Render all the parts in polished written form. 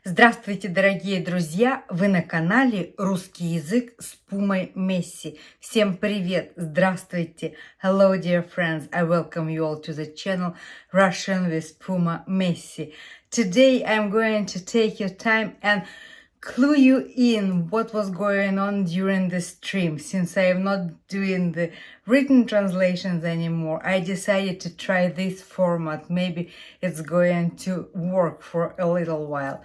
Здравствуйте, дорогие друзья! Вы на канале «Русский язык с Пумой Месси». Всем привет! Здравствуйте! Hello, dear friends! I welcome you all to the channel Russian with Puma Messi. Today I'm going to take your time and clue you in what was going on during the stream. Since I am not doing the written translations anymore, I decided to try this format. Maybe it's going to work for a little while.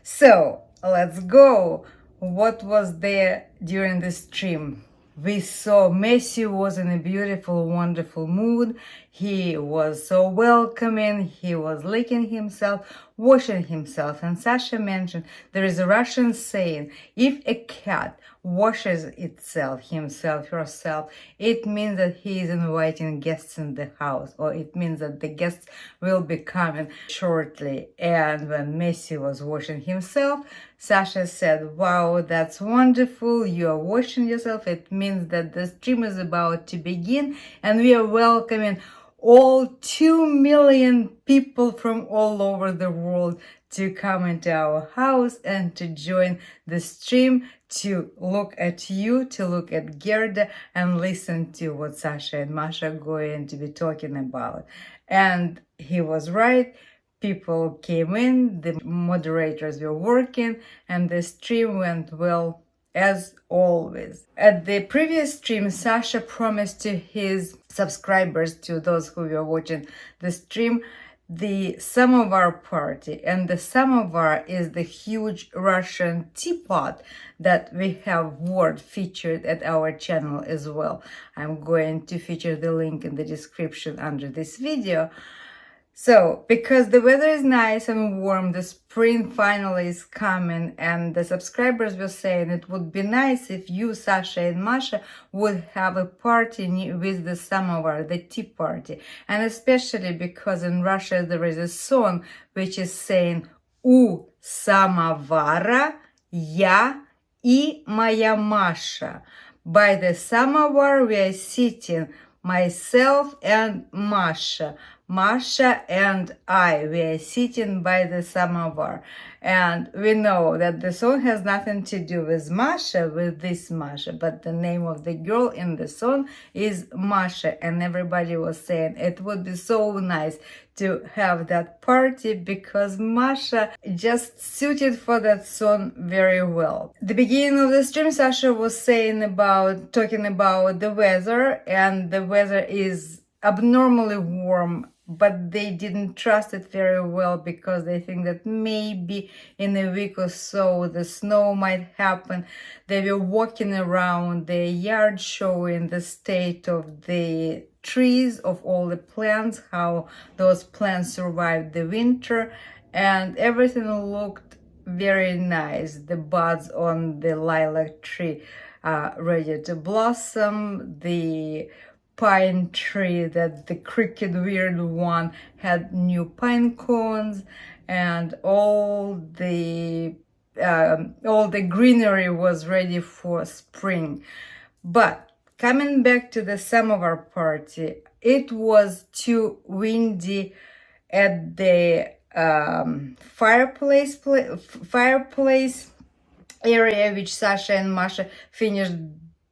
So let's go. What was there during the stream? We saw Messi was in a beautiful, wonderful mood. He was so welcoming. He was licking himself, washing himself. And Sasha mentioned there is a Russian saying, if a cat washes itself, himself, herself, it means that he is inviting guests in the house, or it means that the guests will be coming shortly. And when Messi was washing himself, Sasha said, wow, that's wonderful. You are washing yourself. It means that the stream is about to begin and we are welcoming all 2 million people from all over the world to come into our house and to join the stream, to look at you, to look at Gerda and listen to what Sasha and Masha are going to be talking about. And he was right. People came in, the moderators were working, and the stream went well as always. At the previous stream, Sasha promised to his subscribers, to those who were watching the stream, the samovar party. And the samovar is the huge Russian teapot that we have word featured at our channel as well. I'm going to feature the link in the description under this video. So, because the weather is nice and warm, the spring finally is coming, and the subscribers were saying it would be nice if you, Sasha and Masha, would have a party with the samovar, the tea party. And especially because in Russia there is a song which is saying «У самовара я и моя Masha». By the samovar we are sitting, myself and Masha. Masha and I, we are sitting by the samovar. And we know that the song has nothing to do with Masha, with this Masha, but the name of the girl in the song is Masha. And everybody was saying it would be so nice to have that party because Masha just suited for that song very well. At the beginning of the stream, Sasha was talking about the weather, and the weather is abnormally warm, but they didn't trust it very well because they think that maybe in a week or so the snow might happen. They were walking around their yard showing the state of the trees, of all the plants, how those plants survived the winter, and everything looked very nice. The buds on the lilac tree are ready to blossom. The pine tree, that the cricket weird one, had new pine cones, and all the greenery was ready for spring. But coming back to the samovar party, it was too windy at the fireplace area which Sasha and Masha finished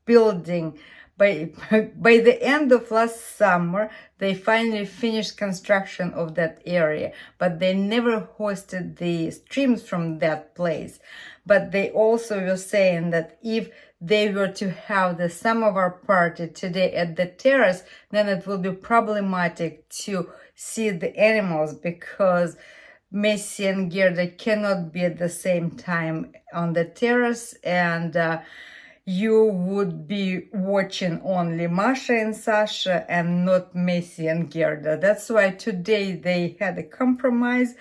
building. By the end of last summer, they finally finished construction of that area, but they never hosted the streams from that place. But they also were saying that if they were to have the samovar party today at the terrace, then it will be problematic to see the animals because Messi and Gerda cannot be at the same time on the terrace, and you would be watching only Masha and Sasha and not Messi and Gerda. That's why today they had a compromise.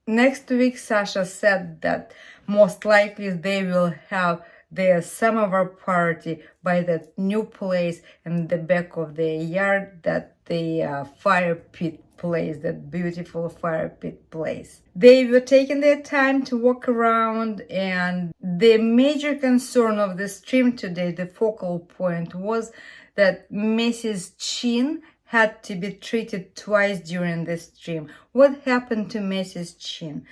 Next week, Sasha said that most likely they will have their samovar party by that new place in the back of their yard, that the fire pit place, that beautiful fire pit place. They were taking their time to walk around, and the major concern of the stream today, the focal point, was that Messi's chin had to be treated twice during the stream. What happened to Messi's chin?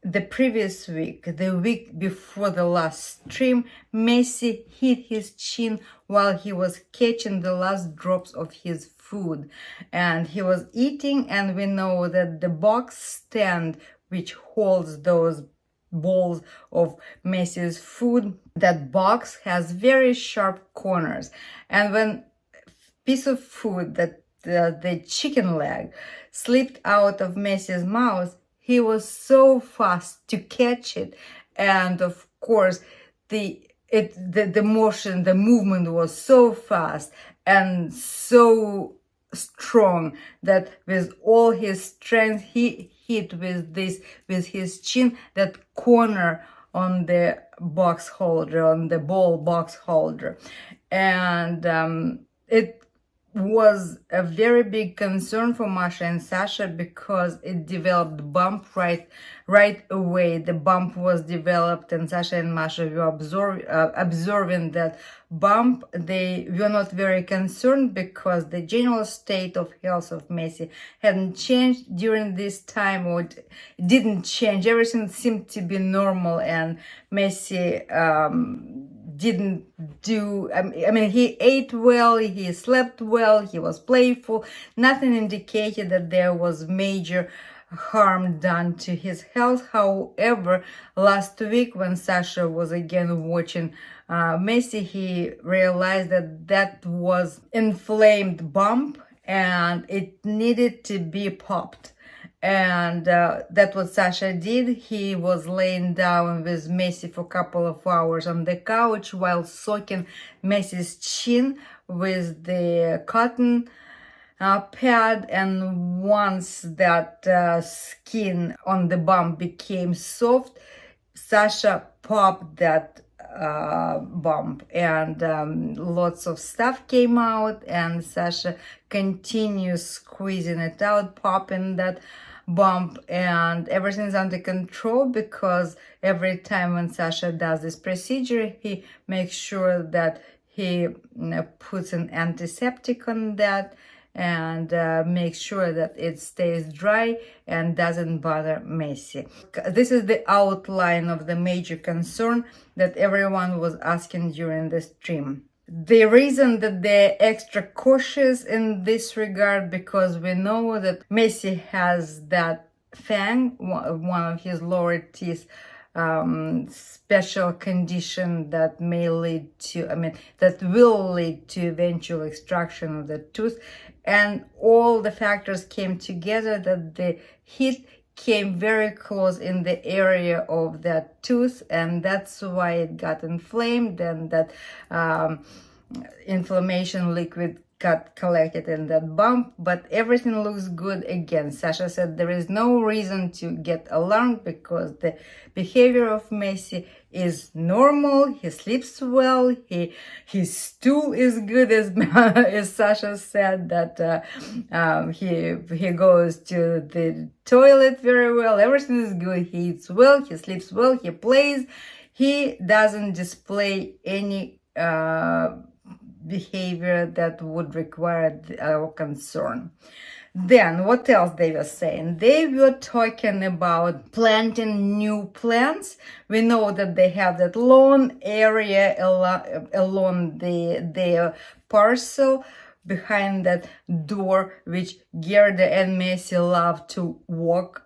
the previous week, the week before the last stream, Messi hit his chin while he was catching the last drops of his food. And he was eating, and we know that the box stand which holds those bowls of Messi's food, that box has very sharp corners. And when piece of food, that the chicken leg, slipped out of Messi's mouth, he was so fast to catch it, and of course the motion, the movement was so fast and so strong that with all his strength he hit with his chin that corner on the box holder, on the ball box holder. And it was a very big concern for Masha and Sasha because it developed bump right away. The bump was developed, and Sasha and Masha were observing that bump. They were not very concerned because the general state of health of Messi hadn't changed during this time, or it didn't change. Everything seemed to be normal, and Messi didn't do, I mean, he ate well, he slept well, he was playful. Nothing indicated that there was major harm done to his health. However, last week when Sasha was again watching Messi, he realized that was inflamed bump and it needed to be popped. And that's what Sasha did. He was laying down with Messi for a couple of hours on the couch while soaking Messi's chin with the cotton pad. And once that skin on the bump became soft, Sasha popped that bump, and lots of stuff came out, and Sasha continues squeezing it out, popping that bump, and everything's under control because every time when Sasha does this procedure, he makes sure that he puts an antiseptic on that and makes sure that it stays dry and doesn't bother Messi. This is the outline of the major concern that everyone was asking during the stream. The reason that they're extra cautious in this regard, because we know that Messi has that fang, one of his lower teeth, special condition that may lead to, that will lead to eventual extraction of the tooth. And all the factors came together that the hit came very close in the area of that tooth, and that's why it got inflamed, and that inflammation liquid got collected in that bump. But everything looks good again. Sasha said there is no reason to get alarmed because the behavior of Messi is normal. He sleeps well. His stool is good, as Sasha said, that he goes to the toilet very well. Everything is good. He eats well. He sleeps well. He plays. He doesn't display any behavior that would require our concern. Then what else they were saying? They were talking about planting new plants. We know that they have that lawn area along their parcel behind that door, which Gerda and Messi love to walk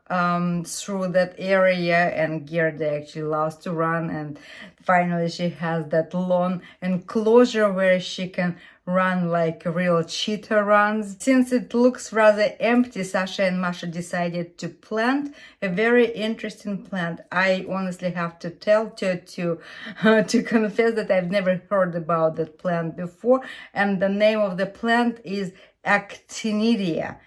through that area, and Gerda actually loves to run, and finally she has that lawn enclosure where she can run like a real cheetah runs. Since it looks rather empty, Sasha and Masha decided to plant a very interesting plant. I honestly have to confess that I've never heard about that plant before, and the name of the plant is actinidia.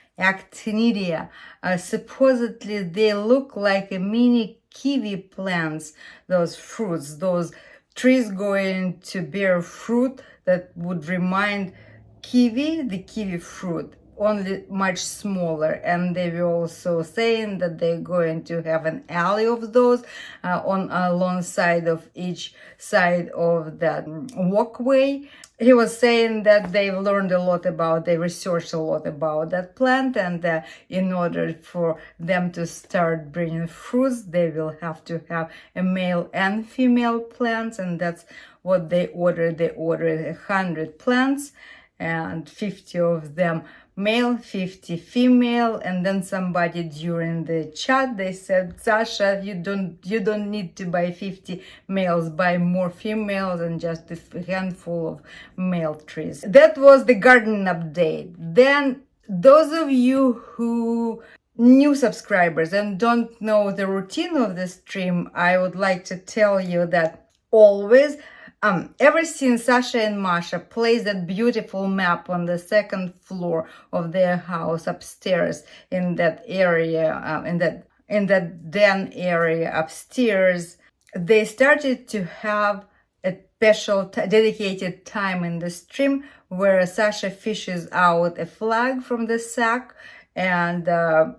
Supposedly they look like a mini kiwi plants, those fruits, those trees going to bear fruit that would remind kiwi, the kiwi fruit. only much smaller, and they were also saying that they're going to have an alley of those on alongside of each side of that walkway. He was saying that they've learned a lot about, they researched a lot about that plant, and in order for them to start bringing fruits, they will have to have a male and female plants, and that's what they ordered. They ordered 100 plants, and 50 of them male, 50 female. And then somebody during the chat, they said, Sasha, you don't need to buy 50 males, buy more females and just a handful of male trees. That was the garden update. Then those of you who new subscribers and don't know the routine of the stream, I would like to tell you that always ever since Sasha and Masha placed that beautiful map on the second floor of their house upstairs in that area, in that den area upstairs, they started to have a special dedicated time in the stream where Sasha fishes out a flag from the sack, and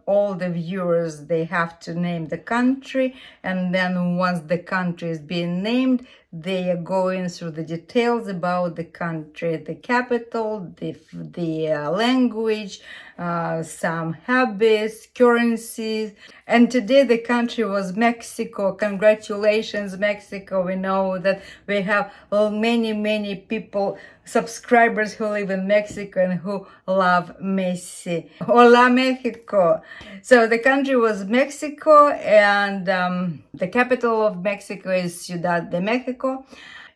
all the viewers, they have to name the country, and then once the country is being named, they are going through the details about the country, the capital, the language, some habits, currencies. And today the country was Mexico. Congratulations, Mexico. We know that we have many people, subscribers who live in Mexico and who love Messi. Hola, Mexico. So the country was Mexico, and the capital of Mexico is Ciudad de Mexico.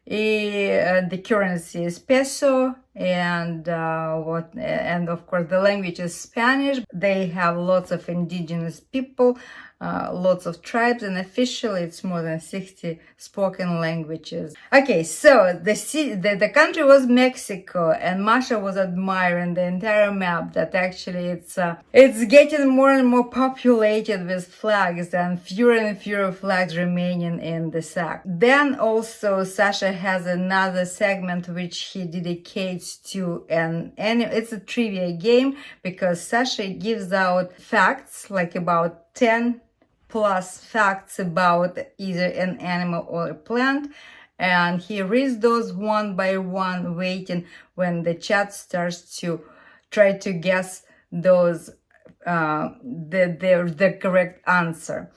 The currency is peso, and of course the language is Spanish. They have lots of indigenous people, lots of tribes, and officially it's more than 60 spoken languages. Okay, so the country was Mexico, and Masha was admiring the entire map, that actually it's getting more and more populated with flags, and fewer flags remaining in the sack. Then also Sasha has another segment which he dedicates to it's a trivia game, because Sasha gives out facts, like about 10 plus facts about either an animal or a plant, and he reads those one by one, waiting when the chat starts to try to guess those the correct answer.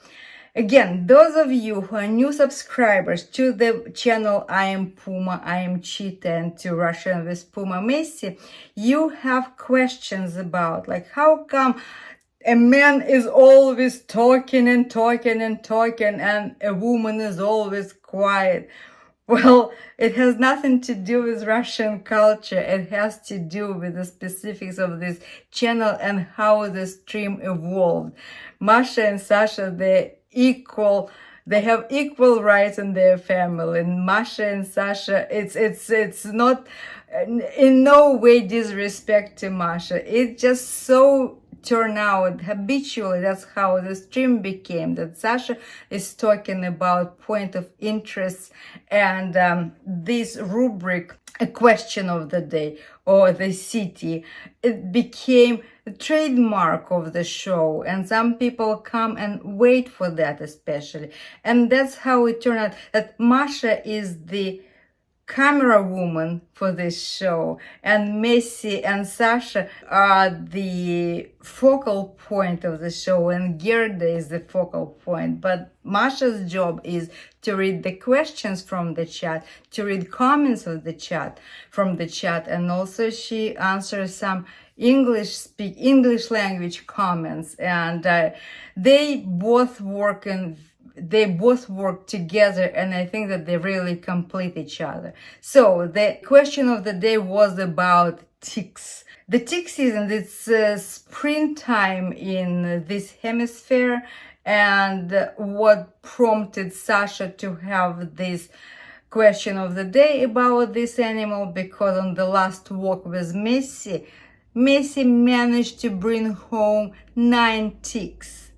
Again, those of you who are new subscribers to the channel I Am Puma, I Am Cheetah, and to Russian with Puma Messi, you have questions about, like, how come a man is always talking and a woman is always quiet? Well, it has nothing to do with Russian culture. It has to do with the specifics of this channel and how the stream evolved. Masha and Sasha, they have equal rights in their family. And Masha and Sasha, it's not in no way disrespect to Masha. It just so turn out habitually, that's how the stream became, that Sasha is talking about point of interest, and this rubric, a question of the day or the city, it became a trademark of the show, and some people come and wait for that especially. And that's how it turned out that Masha is the camera woman for this show, and Messi and Sasha are the focal point of the show, and Gerda is the focal point. But Masha's job is to read the questions from the chat, to read comments of the chat from the chat, and also she answers some English language comments, and they both work together, and I think that they really complete each other. So the question of the day was about ticks. The tick season, it's springtime in this hemisphere, and what prompted Sasha to have this question of the day about this animal, because on the last walk with Messi managed to bring home 9 ticks.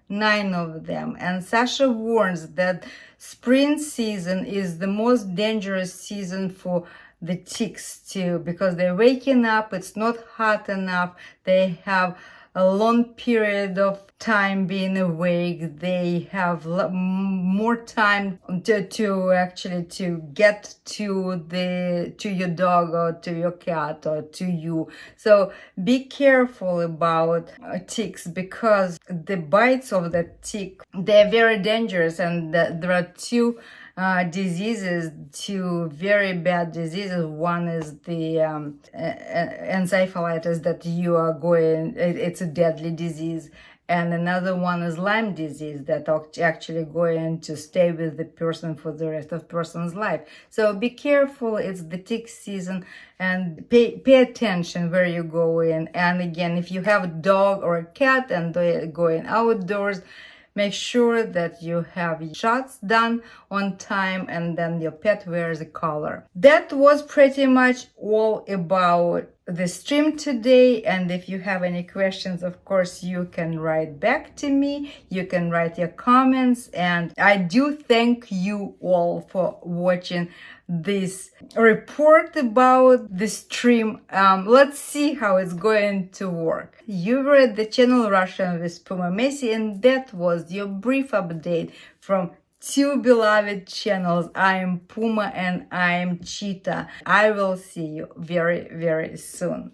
Nine of them. And Sasha warns that spring season is the most dangerous season for the ticks too, because they're waking up, it's not hot enough, they have a long period of time being awake, they have more time to actually to get to your dog or to your cat or to you. So be careful about ticks, because the bites of the tick, they're very dangerous, and there are two diseases, two very bad diseases. One is the encephalitis that you are going, it's a deadly disease, and another one is Lyme disease that actually going to stay with the person for the rest of person's life. So be careful, it's the tick season, and pay attention where you go in. And again, if you have a dog or a cat and they're going outdoors, make sure that you have shots done on time, and then your pet wears a collar. That was pretty much all about the stream today. And if you have any questions, of course, you can write back to me. You can write your comments. And I do thank you all for watching this report about the stream. Let's see how it's going to work. You were at the channel Russian with Puma Messi, and that was your brief update from two beloved channels. I am Puma and I am Cheetah. I will see you very, very soon.